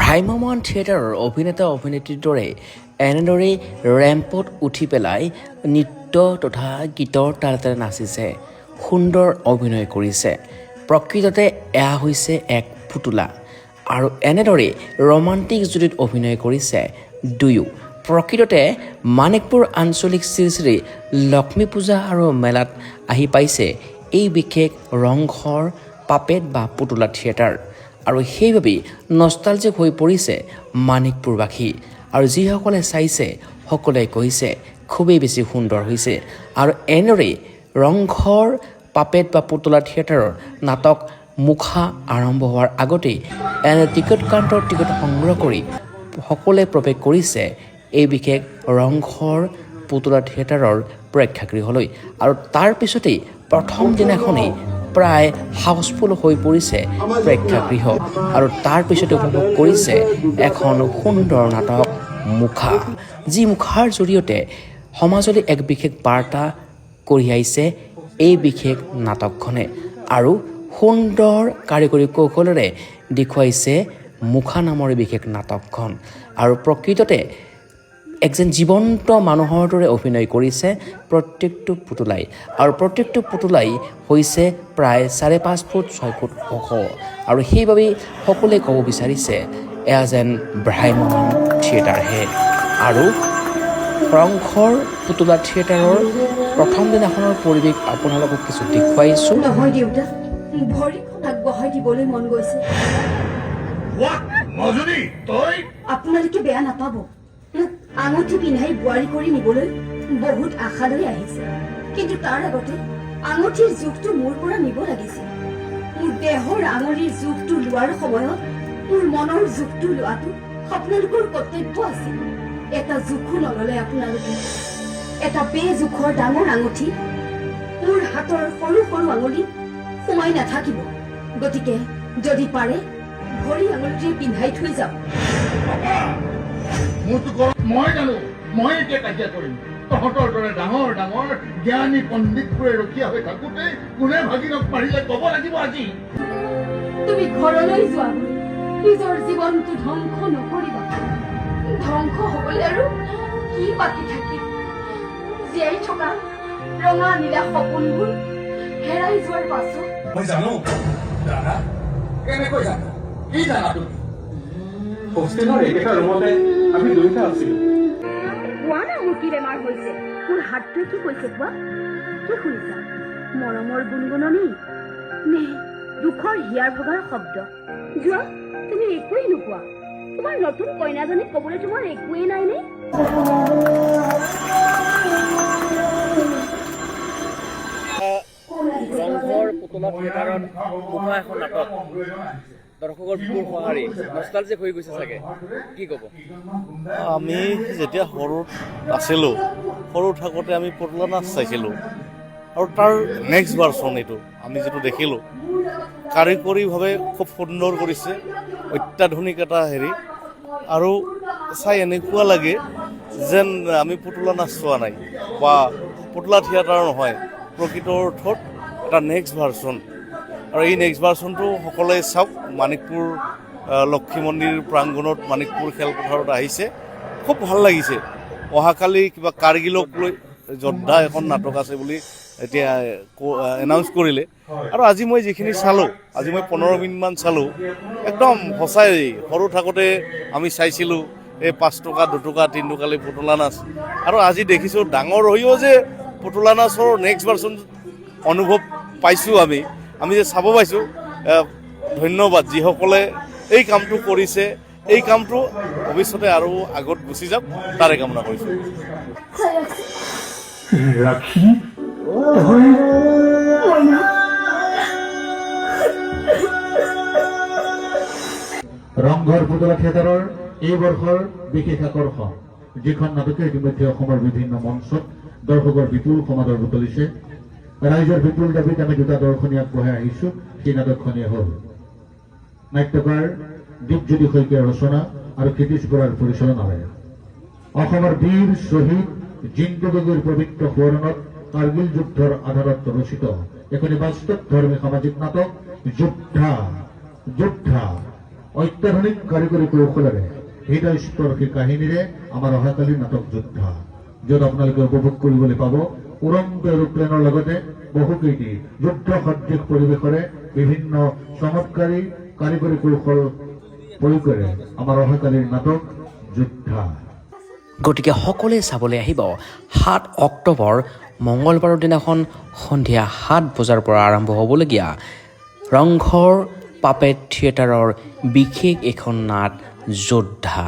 ভ্ৰাম্যমাণ থিয়েটাৰৰ অভিনেতা অভিনেত্ৰীৰ দৰে এনেদৰেই ৰেম্পত উঠি পেলাই নৃত্য তথা গীতৰ তালে তালে নাচিছে, সুন্দৰ অভিনয় কৰিছে। প্ৰকৃততে এয়া হৈছে এক পুতলা আৰু এনেদৰে ৰোমান্টিক জুটিত অভিনয় কৰিছে দুয়ো। প্ৰকৃততে মানিকপুৰ আঞ্চলিক শ্ৰী শ্ৰী লক্ষ্মী পূজা আৰু মেলাত আহি পাইছে এই বিশেষ ৰংঘৰ পাপেট বা পুতলা থিয়েটাৰ আৰু সেইবাবেই নষ্টালজিক হৈ পৰিছে মানিকপুৰবাসী আৰু যিসকলে চাইছে সকলোৱে কৈছে খুবেই বেছি সুন্দৰ হৈছে। আৰু এনেদৰেই ৰংঘৰ পাপেট বা পুতলা থিয়েটাৰৰ নাটক মুখা আৰম্ভ হোৱাৰ আগতেই এনে টিকট কাউণ্টাৰ টিকট সংগ্ৰহ কৰি সকলোৱে প্ৰৱেশ কৰিছে এই বিশেষ ৰংঘৰ পুতলা থিয়েটাৰৰ প্ৰেক্ষাগৃহলৈ আৰু তাৰ পিছতেই প্ৰথম দিনাখনেই প্ৰায় হাউচফুল হৈ পৰিছে প্ৰেক্ষাগৃহ আৰু তাৰ পিছতে উপভোগ কৰিছে এখন সুন্দৰ নাটক মুখা, যি মুখাৰ জৰিয়তে সমাজলৈ এক বিশেষ বাৰ্তা কঢ়িয়াইছে এই বিশেষ নাটকখনে আৰু সুন্দৰ কাৰিকৰী কৌশলেৰে দেখুৱাইছে মুখা নামৰ বিশেষ নাটকখন। আৰু প্ৰকৃততে একজন জীৱন্ত মানুহৰ দৰে অভিনয় কৰিছে প্ৰত্যেকটো পুতলাই আৰু প্ৰত্যেকটো পুতলাই হৈছে প্ৰায় 5.5 ফুট 6 ফুট ওখ আৰু সেইবাবেই সকলোৱে ক'ব বিচাৰিছে এয়া যেন ভ্ৰাম্যমাণ থিয়েটাৰহে। আৰু ৰংঘৰ পুতলা থিয়েটাৰৰ প্ৰথম দিনাখনৰ পৰিৱেশ আপোনালোকক কিছু দেখুৱাইছোঁ। নহয় দেউতা, ভৰিখন আগবঢ়াই দিবলৈ মন গৈছে। আপোনালোকে বেয়া নাপাব, আঙুঠি পিন্ধাই বোৱাৰী কৰি নিবলৈ বহুত আশা লৈ আহিছে, কিন্তু তাৰ আগতে আঙুঠিৰ জোখটো মোৰ পৰা নিব লাগিছিল। মোৰ দেহৰ আঙুলিৰ জোখটো লোৱাৰ সময়ত মোৰ মনৰ জোখটো লোৱাটো আপোনালোকৰ কৰ্তব্য আছিল। এটা জোখো নললে আপোনালোকে। এটা বেজোখৰ ডাঙৰ আঙুঠি মোৰ হাতৰ সৰু সৰু আঙুলি সোমাই নাথাকিব। গতিকে যদি পাৰে ভৰি আঙুলিটোৱে পিন্ধাই থৈ যাওক। মই জানো, মই এতিয়া কাজিয়া কৰিম। তহঁতৰ দৰে ডাঙৰ ডাঙৰ জ্ঞানী পণ্ডিতবোৰে ৰখীয়া হৈ থাকোঁতে কোনে ভাগিনক মাৰিলে ক'ব লাগিব আজি। তুমি ঘৰলৈ যোৱা, নিজৰ জীৱনটো ধ্বংস নকৰিবা। ধ্বংস হবলৈ আৰু কি বাকী থাকিল? জীয়াই থকা ৰঙা নীলা সপোনবোৰ হেৰাই যোৱাৰ পাছত মই জানো। জানা? কেনেকৈ জানা? কি জানা তুমি? হোষ্টেলৰ একেটা ৰুমতে আমি দুয়োটা আছিলো। কোৱা না মোৰ কি বেমাৰ হৈছে? মোৰ হাতটোৱে কি কৈছে কোৱা? কি শুনিছা? মৰমৰ গুণগুণনি নে দুখৰ হিয়াৰ ভগাৰ শব্দ? যোৱা, তুমি একোৱেই নোপোৱা। তোমাৰ নতুন কইনাজনীক ক'বলৈ তোমাৰ একোৱেই নাই নে? ৰংঘৰ পুতলা থিয়েটাৰত মুখা এখন নাটক দৰ্শকৰ বিপুল সঁহাৰি নষ্টালজিক হৈ গৈছে চাগে, কি ক'ব? আমি যেতিয়া সৰুত আছিলোঁ, সৰু থাকোঁতে আমি পুতলা নাচ চাইছিলোঁ আৰু তাৰ নেক্সট ভাৰ্চন এইটো আমি যিটো দেখিলোঁ কাৰিকৰীভাৱে খুব সুন্দৰ কৰিছে, অত্যাধুনিক এটা হেৰি আৰু চাই এনেকুৱা লাগে যেন আমি পুতলা নাচ চোৱা নাই বা পুতলা থিয়েটাৰ নহয়, প্ৰকৃত অৰ্থত এটা নেক্সট ভাৰ্চন। আৰু এই নেক্সট ভাৰ্চনটো সকলোৱে চাওক। মানিকপুৰ লক্ষী মন্দিৰ প্ৰাংগণত মানিকপুৰ খেলপথাৰত আহিছে, খুব ভাল লাগিছে। অহাকালি কিবা কাৰ্গিলক লৈ যোদ্ধা এখন নাটক আছে বুলি এতিয়া এনাউন্স কৰিলে আৰু আজি মই যিখিনি চালোঁ, আজি মই 15 মিনিটমান চালোঁ, একদম সঁচাই সৰু থাকোঁতে আমি চাইছিলোঁ এই 5 টকা 2 টকা 3 টকালৈ পুতলা নাচ আৰু আজি দেখিছোঁ ডাঙৰ হৈও যে পুতলা নাচৰ নেক্সট ভাৰ্চন অনুভৱ পাইছোঁ আমি যে চাব পাইছোঁ। ধন্যবাদ যিসকলে এই কামটো কৰিছে, এই কামটো ভৱিষ্যতে আৰু আগত গুচি যাওক তাৰে কামনা কৰিছোঁ। ৰংঘৰ পুতলা থিয়েটাৰৰ এই বৰ্ষৰ বিশেষ আকৰ্ষণ, যিখন নাটকে ইতিমধ্যে অসমৰ বিভিন্ন মঞ্চত দৰ্শকৰ বিপুল সমাদৰ বুটলিছে। ৰাইজৰ বিপুল দাবীত আমি দুটা দৰ্শনী আগবঢ়াই আহিছোঁ। সেই নাটকখনেই হ'ল নাট্যকাৰ দীপজ্যোতি শইকীয়াৰ ৰচনা আৰু ক্ষিতিশ বৰাৰ পৰিচালনাৰে অসমৰ বীৰ শ্বহীদ জিন্দু গগৈৰ পবিত্ৰ সোঁৱৰণত কাৰ্গিল যুদ্ধৰ আধাৰত ৰচিত এখনি বাস্তৱধৰ্মী সামাজিক নাটক যোদ্ধা অত্যাধুনিক কাৰিকৰী কৌশলেৰে হৃদয়স্পৰ্শী কাহিনীৰে আমাৰ অহাকালি নাটক যোদ্ধা, য'ত আপোনালোকে উপভোগ কৰিবলৈ পাব উৰন্ত এৰোপ্লেনৰ লগতে বহুকেইটি যুদ্ধ সদৃশ পৰিৱেশৰে বিভিন্ন চমৎকাৰী কাৰিকৰী কৌশল প্ৰয়োগেৰে আমাৰ অহাকালিৰ নাটক যোদ্ধা। গতিকে সকলোৱে চাবলৈ আহিব 7 অক্টোবৰ মঙলবাৰৰ দিনাখন সন্ধিয়া 7 বজাৰ পৰা আৰম্ভ হ'বলগীয়া ৰংঘৰ পাপেট থিয়েটাৰৰ বিশেষ এখন নাট যোদ্ধা।